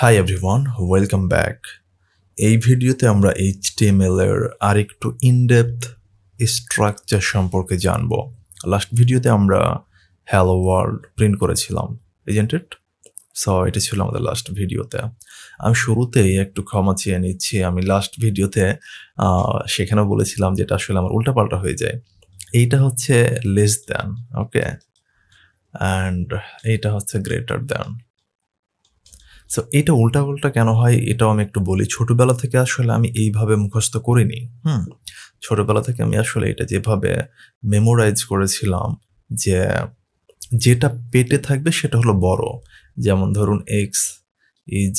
Hi everyone, welcome back. এই ভিডিওতে আমরা HTML এর আরেকটু ইনডেপথ স্ট্রাকচার সম্পর্কে জানব। লাস্ট ভিডিওতে আমরা হ্যালো ওয়ার্ল্ড প্রিন্ট করেছিলাম, ইজন্ট ইট? সো এটা ছিল আমাদের লাস্ট ভিডিওতে। আমি শুরুতেই একটু ক্ষমা চেয়ে নিচ্ছি। আমি লাস্ট ভিডিওতে সেখানেও বলেছিলাম যে এটা আসলে আমার উল্টাপাল্টা হয়ে যায়। এইটা হচ্ছে লেস দ্যান, ওকে, অ্যান্ড এইটা হচ্ছে গ্রেটার দ্যান। সো এটা উল্টাপাল্টা কেন হয় এটাও আমি একটু বলি। ছোটবেলা থেকে আসলে আমি এইভাবে মুখস্থ করিনি। ছোটবেলা থেকে আমি আসলে এটা যেভাবে মেমোরাইজ করেছিলাম যে যেটা পেটে থাকবে সেটা হলো বড়। যেমন ধরুন x ইজ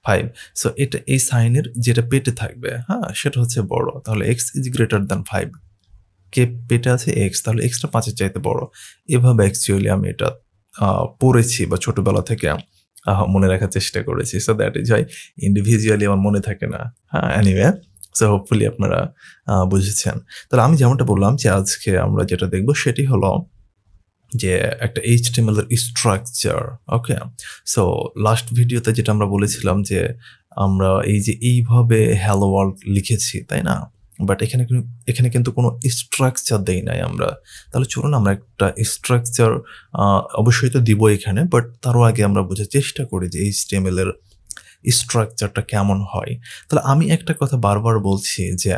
5। সো এটা এই সাইনের যেটা পেটে থাকবে, সেটা হচ্ছে বড়। তাহলে x ইজ গ্রেটার দ্যান 5। কে পেটে আছে x, তাহলে x টা 5-এর চাইতে বড়। এভাবে অ্যাকচুয়ালি আমি এটা পড়েছি বা ছোটবেলা থেকে মনে রাখার চেষ্টা করেছি। So that is Y individually আমার মনে থাকে না। এনিওয়ে, সো হোপফুলি আপনারা বুঝেছেন। তাহলে আমি যেমনটা বললাম যে আজকে আমরা যেটা দেখব সেটি হলো যে একটা HTML এর স্ট্রাকচার, ওকে? সো লাস্ট ভিডিওতে যেটা আমরা বলেছিলাম যে আমরা এই যে এইভাবে হ্যালো ওয়ার্ল্ড লিখেছি, তাই না? বাট এখানে কিন্তু কোনো স্ট্রাকচার দেই নাই আমরা। তাহলে চলুন আমরা একটা স্ট্রাকচার অবশ্যই তো দিব এখানে, বাট তারও আগে আমরা বোঝার চেষ্টা করি যে HTML এর স্ট্রাকচারটা কেমন হয়। তাহলে আমি একটা কথা বারবার বলছি যে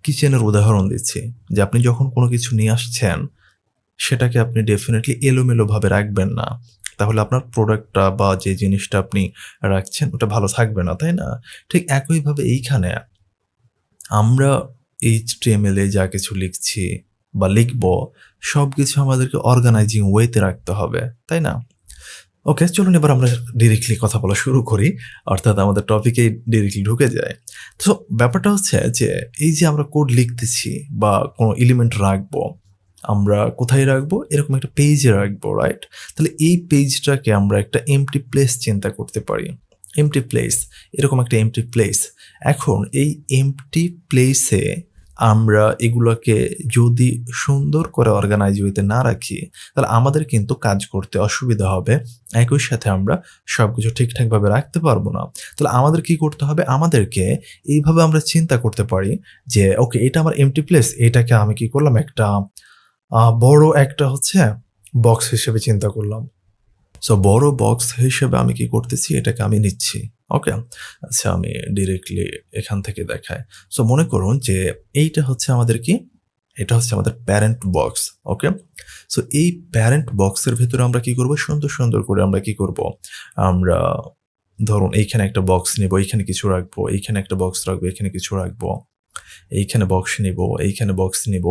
কিচেনের উদাহরণ দিচ্ছি যে আপনি যখন কোনো কিছু নিয়ে আসছেন সেটাকে আপনি ডেফিনেটলি এলোমেলোভাবে রাখবেন না। তাহলে আপনার প্রোডাক্টটা বা যে জিনিসটা আপনি রাখছেন ওটা ভালো থাকবে না, তাই না? ঠিক একইভাবে এইখানে আমরা HTML এ যা কিছু লিখছি বা লিখব সবকিছু আমাদেরকে অর্গানাইজিং ওয়েতে রাখতে হবে, তাই না? ওকে, চলুন এবার আমরা ডিরেক্টলি কথা বলা শুরু করি, অর্থাৎ আমাদের টপিকেই ডিরেক্টলি ঢুকে যায়। তো ব্যাপারটা হচ্ছে যে এই যে আমরা কোড লিখতেছি বা কোনো এলিমেন্ট রাখবো, আমরা কোথায় রাখবো? এরকম একটা পেজে রাখবো, রাইট? তাহলে এই পেজটাকে আমরা একটা এমপ্টি প্লেস চিন্তা করতে পারি। এমপ্টি প্লেস, এরকম একটা এমপ্টি প্লেস। এখন এই এমপ্টি প্লেসে আমরা এগুলোকে যদি সুন্দর করে অর্গানাইজ ওয়েতে না রাখি তাহলে আমাদের কিন্তু কাজ করতে অসুবিধা হবে। একই সাথে আমরা সবকিছু ঠিকঠাকভাবে রাখতে পারবো না। তাহলে আমাদের কি করতে হবে? আমাদেরকে এইভাবে আমরা চিন্তা করতে পারি যে ওকে, এটা আমার এমপ্টি প্লেস, এটাকে আমি কি করলাম, একটা বড় একটা হচ্ছে বক্স হিসেবে চিন্তা করলাম। সো বড় বক্স হিসেবে আমি কি করতেছি, এটাকে আমি নিচ্ছি, ওকে? আচ্ছা, আমি ডিরেক্টলি এখান থেকে দেখাই। সো মনে করুন যে এইটা হচ্ছে আমাদের কি, এটা হচ্ছে আমাদের প্যারেন্ট বক্স, ওকে? সো এই প্যারেন্ট বক্সের ভেতরে আমরা কি করব, সুন্দর সুন্দর করে আমরা কি করব, আমরা ধরুন এইখানে একটা বক্স নেব, এইখানে কিছু রাখবো, এইখানে একটা বক্স রাখবো, এখানে কিছু রাখবো, এইখানে বক্স নিব, এইখানে বক্স নিব।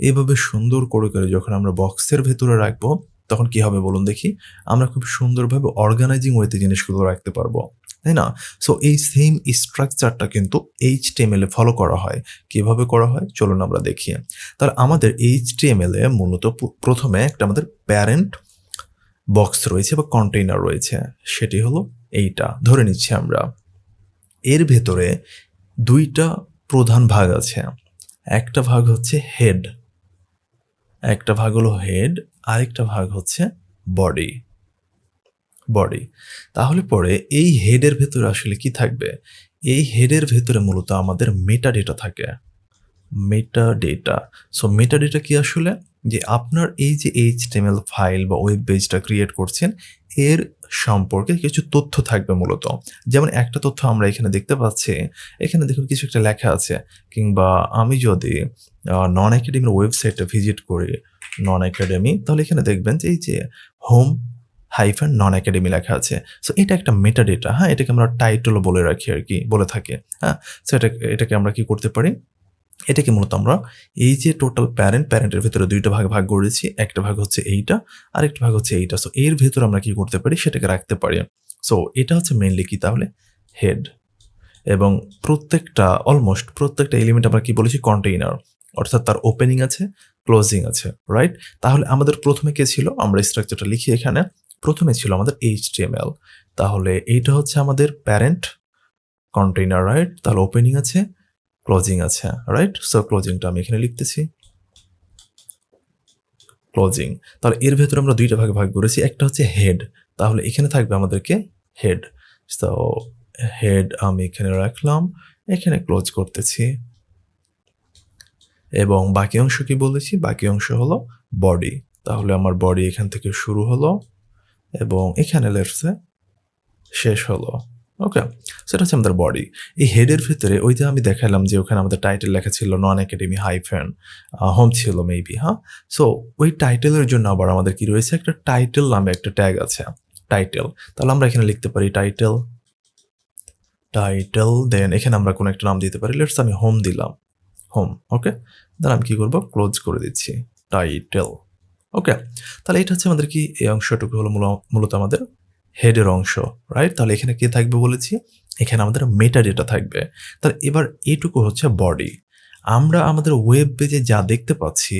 এভাবে সুন্দর করে করে যখন আমরা বক্সের ভেতরে রাখবো তখন কি হবে বলুন দেখি? আমরা খুব সুন্দরভাবে অর্গানাইজিং ওয়েতে জিনিসগুলো রাখতে পারবো, তাই না? সো এই সেম স্ট্রাকচারটা কিন্তু HTML এ ফলো করা হয়। কিভাবে করা হয় চলুন আমরা দেখি। তাহলে আমাদের HTML এ মূলত প্রথমে একটা আমাদের প্যারেন্ট বক্স রয়েছে বা কন্টেইনার রয়েছে, সেটি হলো এইটা ধরে নিচ্ছি আমরা। এর ভেতরে ২টা প্রধান ভাগ আছে। একটা ভাগ হচ্ছে হেড, একটা ভাগ হলো হেড, আরেকটা ভাগ হচ্ছে বডি। বডি, তাহলে পরে এই হেডের ভেতরে আসলে কি থাকবে? এই হেডের ভেতরে মূলত আমাদের মেটা ডেটা থাকে। Meta data. So meta data কি আসলে? যে আপনার এই যে HTML ফাইল বা ওয়েব পেজটা ক্রিয়েট করছেন এর সম্পর্কে কিছু তথ্য থাকবে মূলত। যেমন একটা তথ্য আমরা এখানে দেখতে পাচ্ছি, এখানে দেখুন কিছু একটা লেখা আছে, কিংবা আমি যদি নন একাডেমির ওয়েবসাইটটা ভিজিট করি, নন একাডেমি, তাহলে এখানে দেখবেন যে এই যে হোম হাইফেন নন একাডেমি লেখা আছে। সো এটা একটা মেটা ডেটা, এটাকে আমরা টাইটেলও বলে রাখি আরকি, বলে থাকি। সো এটাকে আমরা কি করতে পারি? এটাকে মূলত আমরা এই যে টোটাল প্যারেন্টের ভেতরে ২টা ভাগ করেছি। একটা ভাগ হচ্ছে এইটা, আরেকটা ভাগ হচ্ছে এইটা। সো এর ভেতরে আমরা কি করতে পারি? সেটাকে রাখতে পারি। সো এটা হচ্ছে মেইনলি কি তাহলে? হেড। এবং অলমোস্ট প্রত্যেকটা এলিমেন্ট আমরা কি বলেছি? কন্টেইনার। অর্থাৎ তার ওপেনিং আছে, ক্লোজিং আছে, রাইট? তাহলে আমাদের প্রথমে কে ছিল? আমরা স্ট্রাকচারটা লিখি এখানে। প্রথমে ছিল আমাদের HTML। তাহলে এইটা হচ্ছে আমাদের প্যারেন্ট কন্টেইনার, রাইট? তাহলে ওপেনিং আছে, ক্লোজিং আছে, রাইট? সো ক্লোজিংটা আমি এখানে লিখতেছি, ক্লোজিং। তাহলে এর ভেতরে আমরা ২টা ভাগে ভাগ করেছি। একটা হচ্ছে হেড, তাহলে এখানে থাকবে আমাদেরকে হেড। সো হেড আমি এখানে রাখলাম, এখানে ক্লোজ করতেছি এবং বাকি অংশ কি বলেছি, বাকি অংশ হলো বডি। তাহলে আমার বডি এখান থেকে শুরু হলো এবং এখানে লেটসে শেষ হলো। ওকে, সেটা হচ্ছে আমাদের বডি। এই হেডের ভিতরে ওই যে আমি দেখালাম যে ওখানে আমাদের টাইটেল লেখা ছিল নন একাডেমি হাইফেন হোম ছিল মেবি, হ্যাঁ। সো ওই টাইটেলের জন্য আবার আমাদের কি রয়েছে, একটা টাইটেল নামে একটা ট্যাগ আছে, টাইটেল। তাহলে আমরা এখানে লিখতে পারি টাইটেল, দেন এখানে আমরা কোনো একটা নাম দিতে পারি, লেটস আমি হোম দিলাম, হোম। ওকে, দেন আমি কি করবো, ক্লোজ করে দিচ্ছি, টাইটেল। ওকে, তাহলে এটা হচ্ছে আমাদের কি, এই অংশটুকু হলো মূলত আমাদের হেডের অংশ, রাইট। তাহলে এখানে কি থাকবে বলেছি, এখানে আমাদের মেটা ডেটা থাকবে। তাহলে এবার এইটুকু হচ্ছে বডি। আমরা আমাদের ওয়েব পেজে যা দেখতে পাচ্ছি,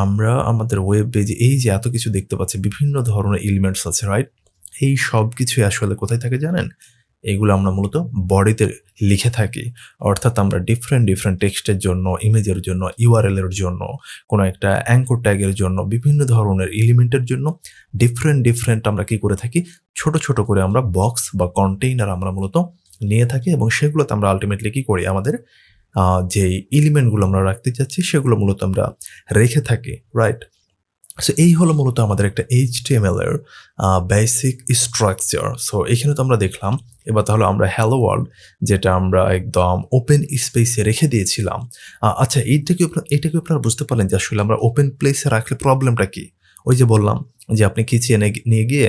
আমরা আমাদের ওয়েব পেজে এই যে এত কিছু দেখতে পাচ্ছি, বিভিন্ন ধরনের এলিমেন্টস আছে, রাইট। এই সব কিছুই আসলে কোথায় থাকে জানেন, এগুলো আমরা মূলত বডিতে লিখে থাকি। অর্থাৎ আমরা ডিফারেন্ট টেক্সটের জন্য, ইমেজের জন্য, ইউআরএল এর জন্য, কোনো একটা অ্যাঙ্কর ট্যাগের জন্য, বিভিন্ন ধরনের এলিমেন্টের জন্য ডিফারেন্ট আমরা কি করে থাকি, ছোট ছোট করে আমরা বক্স বা কন্টেইনার আমরা মূলত নিয়ে থাকি এবং সেগুলোতে আমরা আলটিমেটলি কি করি, আমাদের যেই এলিমেন্টগুলো আমরা রাখতে চাচ্ছি সেগুলো মূলত আমরা রেখে থাকি, রাইট। সো এই হলো মূলত আমাদের একটা HTML এর বেসিক স্ট্রাকচার। সো এখানে তো আমরা দেখলাম। এবার তাহলে আমরা হ্যালো ওয়ার্ল্ড, যেটা আমরা একদম ওপেন স্পেসে রেখে দিয়েছিলাম। আচ্ছা, এটা কি আপনারা বুঝতে পারলেন যে আসলে আমরা ওপেন প্লেসে রাখলে প্রবলেমটা কি? ওই যে বললাম যে আপনি কিচেনে নিয়ে গিয়ে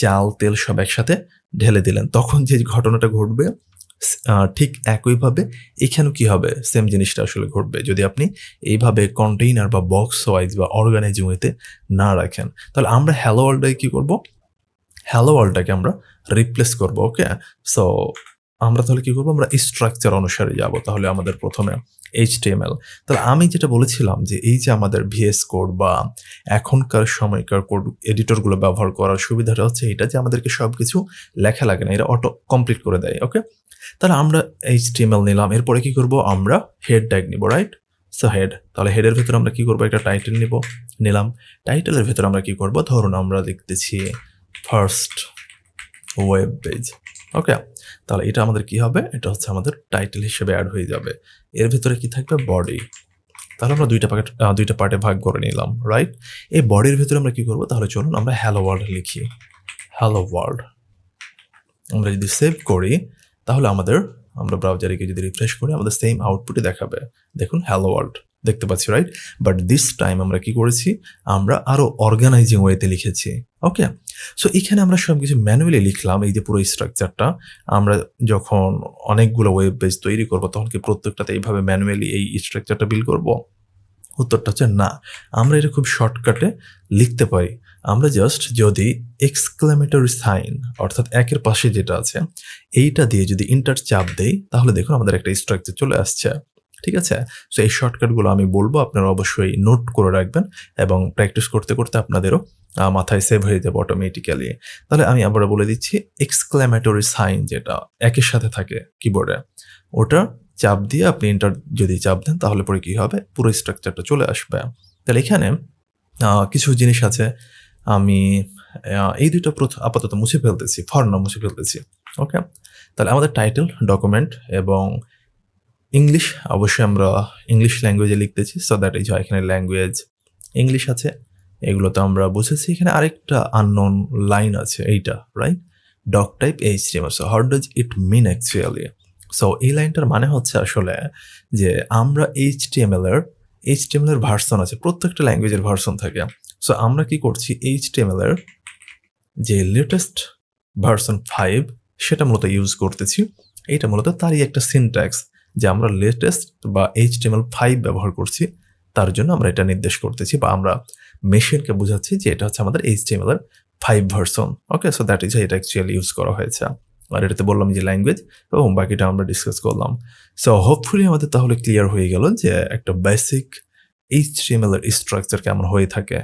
চাল, তেল সব একসাথে ঢেলে দিলেন। তখন যে ঘটনাটা ঘটবে ঠিক একইভাবে এখানেও কি হবে, সেম জিনিসটা আসলে ঘটবে যদি আপনি এইভাবে কন্টেইনার বা বক্স ওয়াইজ বা অর্গানাইজিং ওয়েতে না রাখেন। তাহলে আমরা হ্যালো ওয়ার্ল্ডটাকে কি করব, হ্যালো ওয়ার্ল্ডটাকে আমরা রিপ্লেস করব। ওকে, সো আমরা তাহলে কি করবো, আমরা স্ট্রাকচার অনুসারে যাব। তাহলে আমাদের প্রথমে HTML। তাহলে আমি যেটা বলেছিলাম যে এই যে আমাদের VS কোড বা এখনকার সময়কার কোড এডিটরগুলো ব্যবহার করার সুবিধাটা হচ্ছে এটা যে আমাদেরকে সব কিছু লেখা লাগে না, এটা অটো কমপ্লিট করে দেয়। ওকে, তাহলে আমরা HTML নিলাম, এরপরে কি করব, আমরা হেড ট্যাগ নিব, রাইট। সো হেড, তাহলে হেডের ভেতরে আমরা কি করব, একটা টাইটেল নিলাম। টাইটেলের ভেতরে আমরা কি করব, ধরুন আমরা লিখতেছি ফার্স্ট ওয়েব পেজ। ওকে, তাহলে এটা আমাদের কি হবে, এটা হচ্ছে আমাদের টাইটেল হিসেবে অ্যাড হয়ে যাবে। এর ভেতরে কি থাকবে, বডি। তাহলে আমরা দুইটা পার্টে ভাগ করে নিলাম, রাইট। এই বডির ভেতরে আমরা কি করব, তাহলে চলুন আমরা হ্যালো ওয়ার্ল্ড লিখি, হ্যালো ওয়ার্ল্ড। আমরা যদি সেভ করি তাহলে আমরা ব্রাউজারে গিয়ে যদি রিফ্রেশ করি আমাদের সেম আউটপুটই দেখাবে। দেখুন হ্যালো ওয়ার্ল্ড দেখতে পাচ্ছি, রাইট। বাট দিস টাইম আমরা কি করেছি, আমরা আরো অর্গানাইজিং ওয়েতে লিখেছি। ওকে, সো এখানে আমরা সবকিছু ম্যানুয়ালি লিখলাম। এই যে পুরো স্ট্রাকচারটা, আমরা যখন অনেকগুলো ওয়েব পেজ তৈরি করব তখন কি প্রত্যেকটাতে এইভাবে ম্যানুয়ালি এই স্ট্রাকচারটা বিল্ড করব? উত্তরটা হচ্ছে না। আমরা এটা খুব শর্টকাটে লিখতে পারি। আমরা জাস্ট যদি এক্সক্লেমেটরি সাইন অর্থাৎ একের পাশে যেটা আছে এইটা দিয়ে যদি ইন্টার চাপ দেই তাহলে দেখুন আমাদের একটা স্ট্রাকচার চলে আসছে। ঠিক আছে? সো এই শর্টকাটগুলো আমি বলবো, আপনারা অবশ্যই নোট করে রাখবেন এবং প্র্যাকটিস করতে করতে আপনাদেরও মাথায় সেভ হয়ে যাবে অটোমেটিক্যালি। তাহলে আমি আবারও বলে দিচ্ছি, এক্সক্লেমেটরি সাইন যেটা একের সাথে থাকে কিবোর্ডে, ওটা চাপ দিয়ে আপনি এন্টার যদি চাপ দেন তাহলে পরে কি হবে, পুরো স্ট্রাকচারটা চলে আসবে। তাহলে এখানে কিছু জিনিস আছে, আমি এই দুটো আপাতত মুছে ফেলতেছি, ফর নাও মুছে ফেলতেছি। ওকে, তাহলে আমাদের টাইটেল, ডকুমেন্ট এবং ইংলিশ, অবশ্যই আমরা ইংলিশ ল্যাঙ্গুয়েজে লিখতেছি। সো দ্যাট ইজ এখানে ল্যাঙ্গুয়েজ ইংলিশ আছে, এগুলো তো আমরা বুঝেছি। এখানে আরেকটা আননোন লাইন আছে, এইটা right, doc type HTML। So how does it mean actually? So এই লাইনটার মানে হচ্ছে আসলে যে আমরা HTML এর ভার্সন আছে, প্রত্যেকটা ল্যাঙ্গুয়েজের ভার্সন থাকে। সো আমরা কি করছি, HTML এর যে লেটেস্ট ভার্সন 5 সেটা মূলত ইউজ করতেছি। এইটা মূলত তারই একটা সিনট্যাক্স যে আমরা লেটেস্ট বা HTML5 ব্যবহার করছি, তার জন্য আমরা এটা নির্দেশ করতেছি বা আমরা মেশিনকে বোঝাচ্ছি যে এটা হচ্ছে আমাদের HTML এর 5 version. Okay, so that is এটা অ্যাকচুয়ালি ইউজ করা হয়েছে। আর এটাতে বললাম যে ল্যাঙ্গুয়েজ এবং বাকিটা আমরা ডিসকাস করলাম। সো হোপফুলি আমাদের তাহলে ক্লিয়ার হয়ে গেল যে একটা বেসিক HTML এর স্ট্রাকচার কেমন হয়ে থাকে।